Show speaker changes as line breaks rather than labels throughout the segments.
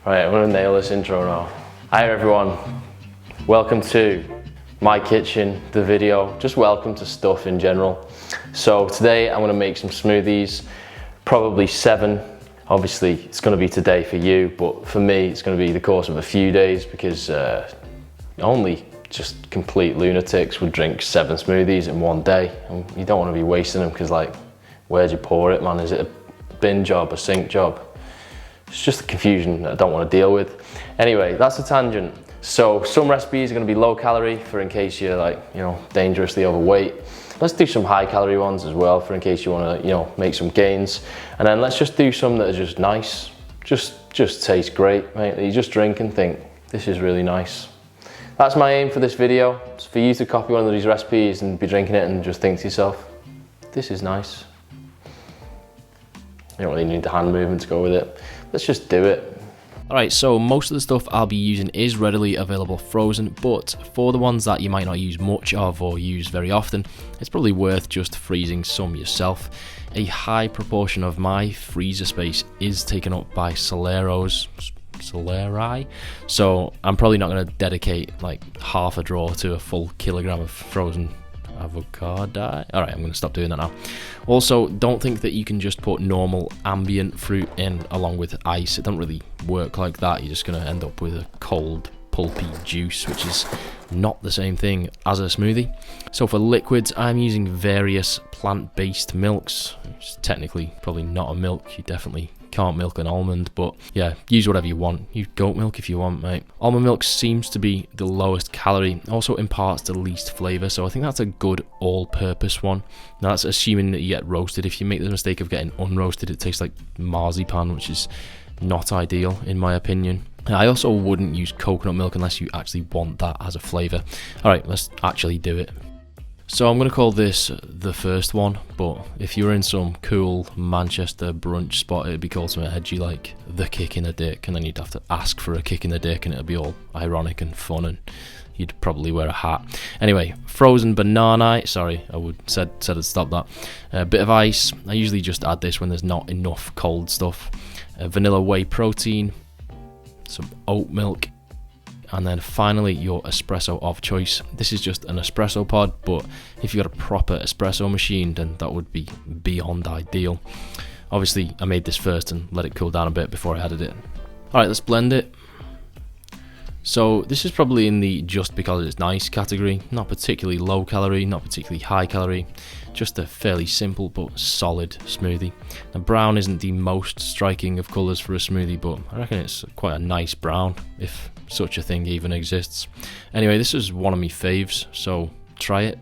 Right, I'm gonna nail this intro now. Hi everyone, welcome to my kitchen, the video, just welcome to stuff in general. So today I'm gonna make some smoothies, probably 7. Obviously it's gonna be today for you, but for me it's gonna be the course of a few days because only just complete lunatics would drink 7 smoothies in one day. And you don't wanna be wasting them because like, where'd you pour it, man? Is it a bin job, a sink job? It's just the confusion that I don't want to deal with. Anyway, that's a tangent. So some recipes are going to be low calorie for in case you're like, dangerously overweight. Let's do some high calorie ones as well for in case you want to, make some gains. And then let's just do some that are just nice. Just taste great, mate. You just drink and think, this is really nice. That's my aim for this video. It's for you to copy one of these recipes and be drinking it and just think to yourself, this is nice. You don't really need the hand movement to go with it. Let's just do it.
Alright, so most of the stuff I'll be using is readily available frozen, but for the ones that you might not use much of or use very often, it's probably worth just freezing some yourself. A high proportion of my freezer space is taken up by Celeros, so I'm probably not going to dedicate like half a drawer to a full kilogram of frozen avocado. Alright, I'm going to stop doing that now. Also, don't think that you can just put normal ambient fruit in along with ice. It doesn't really work like that. You're just going to end up with a cold, pulpy juice, which is not the same thing as a smoothie. So for liquids, I'm using various plant-based milks. It's technically probably not a milk. You definitely can't milk an almond, but yeah, use whatever you want. Use goat milk if you want, mate. Almond milk seems to be the lowest calorie, also imparts the least flavour, so I think that's a good all-purpose one. Now that's assuming that you get roasted. If you make the mistake of getting unroasted, it tastes like marzipan, which is not ideal in my opinion. I also wouldn't use coconut milk unless you actually want that as a flavour. Alright, let's actually do it. So I'm going to call this the first one, but if you're in some cool Manchester brunch spot, it'd be called something edgy like the kick in the dick, and then you'd have to ask for a kick in the dick and it'd be all ironic and fun, and you'd probably wear a hat. Anyway, frozen banana, sorry, said I'd stop that. A bit of ice, I usually just add this when there's not enough cold stuff. Vanilla whey protein, some oat milk, and then finally your espresso of choice. This is just an espresso pod, but if you got a proper espresso machine, then that would be beyond ideal. Obviously I made this first and let it cool down a bit before I added it. Alright, let's blend it. So this is probably in the just because it's nice category, not particularly low calorie, not particularly high calorie, just a fairly simple but solid smoothie. Now brown isn't the most striking of colours for a smoothie, but I reckon it's quite a nice brown, if such a thing even exists. Anyway, this is one of my faves, so try it.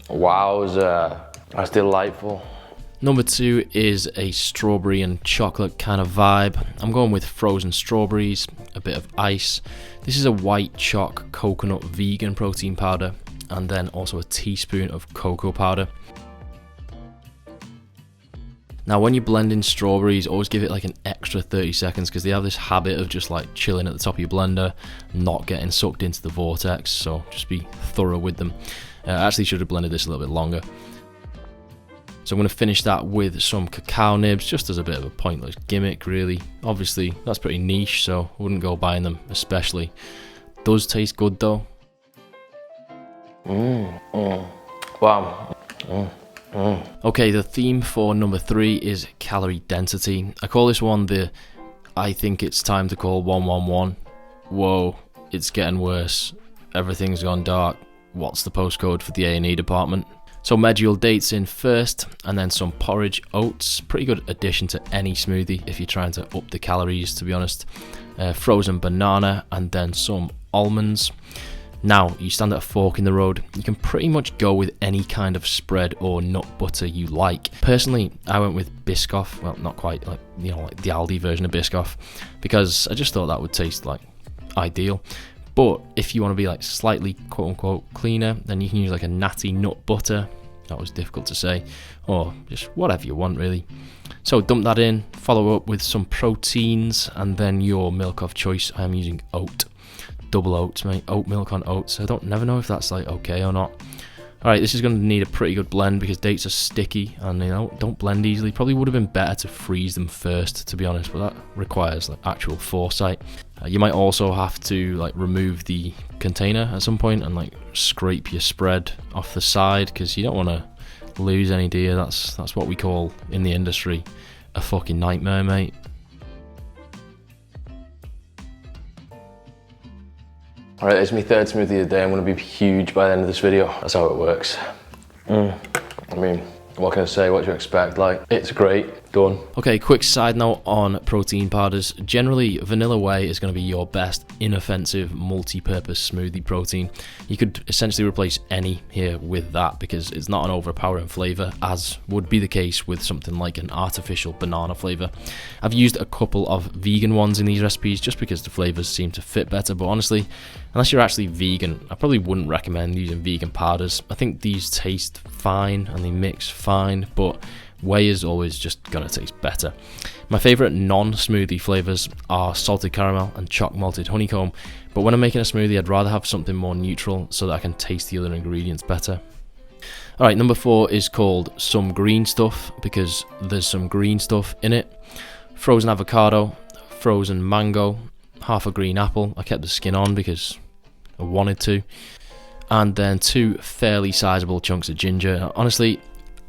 Wowza, that's delightful.
Number 2 is a strawberry and chocolate kind of vibe. I'm going with frozen strawberries, a bit of ice. This is a white choc coconut vegan protein powder, and then also a teaspoon of cocoa powder. Now when you blend in strawberries, always give it like an extra 30 seconds because they have this habit of just like chilling at the top of your blender, not getting sucked into the vortex, so just be thorough with them. I actually should have blended this a little bit longer. So I'm going to finish that with some cacao nibs, just as a bit of a pointless gimmick really. Obviously that's pretty niche, so I wouldn't go buying them especially. Does taste good though.
Wow.
Okay, the theme for number 3 is calorie density. I call this one the I think it's time to call 111. Whoa, it's getting worse. Everything's gone dark. What's the postcode for the A&E department? So medjool dates in first, and then some porridge oats. Pretty good addition to any smoothie if you're trying to up the calories, to be honest. Frozen banana, and then some almonds. Now, you stand at a fork in the road. You can pretty much go with any kind of spread or nut butter you like. Personally, I went with Biscoff. Well, not quite, like the Aldi version of Biscoff, because I just thought that would taste like ideal. But if you want to be like slightly quote unquote cleaner, then you can use like a natty nut butter. That was difficult to say, or just whatever you want really. So dump that in, follow up with some proteins, and then your milk of choice. I am using oat. Double oats, mate. Oat milk on oats. I never know if that's like okay or not. Alright, this is going to need a pretty good blend because dates are sticky and don't blend easily. Probably would have been better to freeze them first, to be honest, but that requires like actual foresight. You might also have to like remove the container at some point and like scrape your spread off the side because you don't want to lose any, do you? That's what we call in the industry a fucking nightmare, mate.
Alright, it's my third smoothie of the day. I'm going to be huge by the end of this video. That's how it works. I mean, what can I say? What do you expect? Like, it's great. Done.
Okay, quick side note on protein powders. Generally, vanilla whey is going to be your best inoffensive multi-purpose smoothie protein. You could essentially replace any here with that because it's not an overpowering flavour, as would be the case with something like an artificial banana flavour. I've used a couple of vegan ones in these recipes just because the flavours seem to fit better, but honestly, unless you're actually vegan, I probably wouldn't recommend using vegan powders. I think these taste fine and they mix fine, but whey is always just gonna taste better. My favourite non-smoothie flavours are salted caramel and choc malted honeycomb, but when I'm making a smoothie I'd rather have something more neutral so that I can taste the other ingredients better. Alright, number 4 is called some green stuff because there's some green stuff in it. Frozen avocado, frozen mango, half a green apple. I kept the skin on because I wanted to. And then 2 fairly sizable chunks of ginger. Honestly,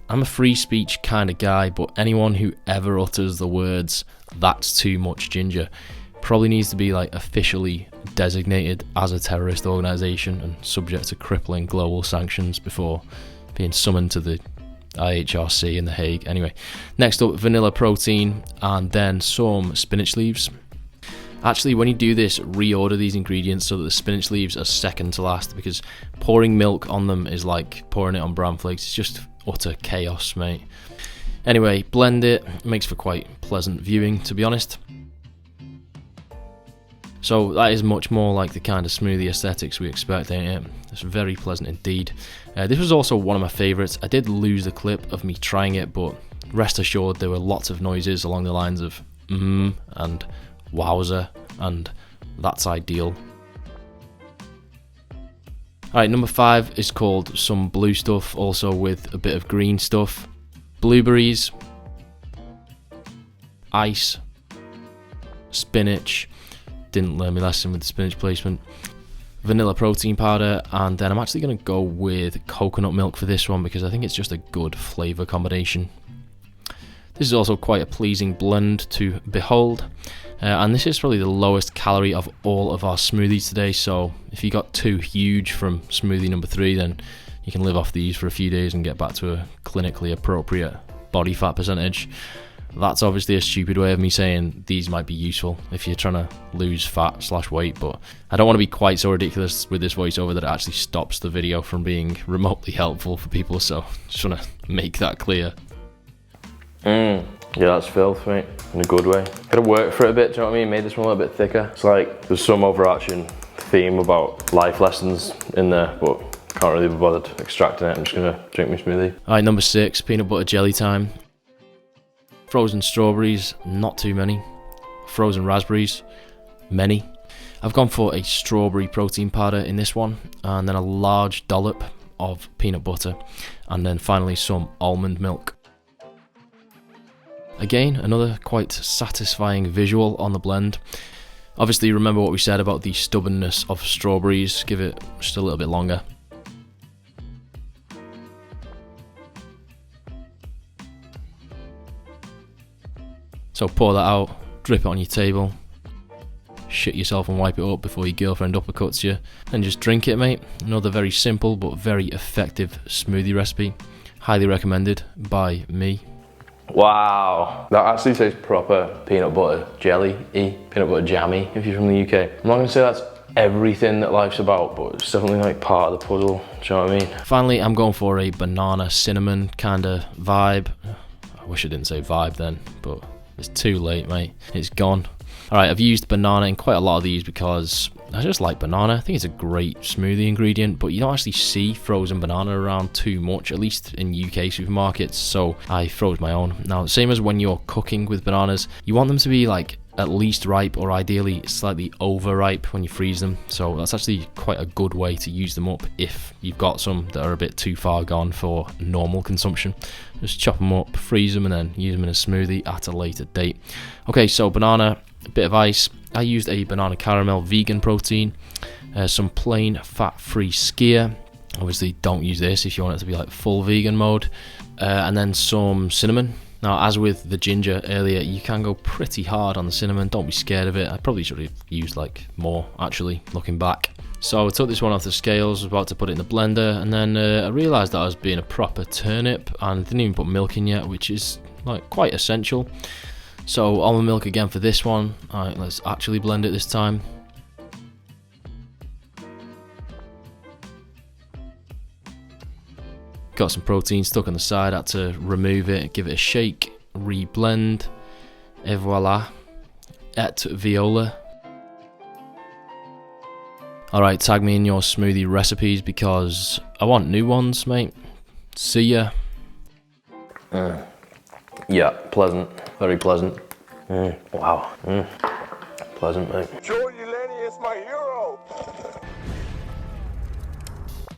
I'm a free speech kind of guy, but anyone who ever utters the words, "that's too much ginger," probably needs to be like officially designated as a terrorist organisation and subject to crippling global sanctions before being summoned to the IHRC in The Hague. Anyway, next up, vanilla protein and then some spinach leaves. Actually, when you do this, reorder these ingredients so that the spinach leaves are second to last because pouring milk on them is like pouring it on bran flakes. It's just utter chaos, mate. Anyway, blend it. It makes for quite pleasant viewing, to be honest. So that is much more like the kind of smoothie aesthetics we expect, ain't it? It's very pleasant indeed. This was also one of my favourites. I did lose the clip of me trying it, but rest assured there were lots of noises along the lines of and wowzer and that's ideal. Alright, number 5 is called some blue stuff, also with a bit of green stuff. Blueberries, ice, spinach, didn't learn my lesson with the spinach placement, vanilla protein powder, and then I'm actually going to go with coconut milk for this one because I think it's just a good flavour combination. This is also quite a pleasing blend to behold. And this is probably the lowest calorie of all of our smoothies today, so if you got too huge from smoothie number 3, then you can live off these for a few days and get back to a clinically appropriate body fat percentage. That's obviously a stupid way of me saying these might be useful if you're trying to lose fat / weight, but I don't want to be quite so ridiculous with this voiceover that it actually stops the video from being remotely helpful for people, so just want to make that clear.
Yeah, that's filth, mate, in a good way. Gotta work for it a bit, do you know what I mean? Made this one a little bit thicker. It's like there's some overarching theme about life lessons in there, but can't really be bothered extracting it. I'm just gonna drink my smoothie.
Alright, number 6, peanut butter jelly time. Frozen strawberries, not too many. Frozen raspberries, many. I've gone for a strawberry protein powder in this one, and then a large dollop of peanut butter, and then finally some almond milk. Again, another quite satisfying visual on the blend. Obviously, remember what we said about the stubbornness of strawberries. Give it just a little bit longer. So pour that out, drip it on your table, shit yourself and wipe it up before your girlfriend uppercuts you, and just drink it, mate. Another very simple but very effective smoothie recipe. Highly recommended by me.
Wow, that actually tastes proper peanut butter jelly-y, peanut butter jammy if you're from the UK. I'm not gonna say that's everything that life's about, but it's definitely like part of the puzzle, do you know what I mean?
Finally, I'm going for a banana cinnamon kind of vibe. I wish I didn't say vibe then, but it's too late, mate. It's gone. Alright, I've used banana in quite a lot of these because I just like banana. I think it's a great smoothie ingredient, but you don't actually see frozen banana around too much, at least in UK supermarkets, so I froze my own. Now, same as when you're cooking with bananas, you want them to be like at least ripe, or ideally slightly overripe when you freeze them. So that's actually quite a good way to use them up if you've got some that are a bit too far gone for normal consumption. Just chop them up, freeze them, and then use them in a smoothie at a later date. Okay, so banana, a bit of ice. I used a banana caramel vegan protein, some plain fat-free skyr. Obviously don't use this if you want it to be like full vegan mode. And then some cinnamon. Now, as with the ginger earlier, you can go pretty hard on the cinnamon. Don't be scared of it. I probably should have used like more, actually, looking back. So I took this one off the scales, was about to put it in the blender, and then I realised that I was being a proper turnip and didn't even put milk in yet, which is like quite essential. So almond milk again for this one. Alright, let's actually blend it this time. Got some protein stuck on the side, had to remove it, give it a shake, re-blend, et voila, et viola. Alright, tag me in your smoothie recipes because I want new ones, mate. See ya.
Yeah, pleasant, very pleasant. Wow, pleasant, mate.
Jordy Lenny is my hero.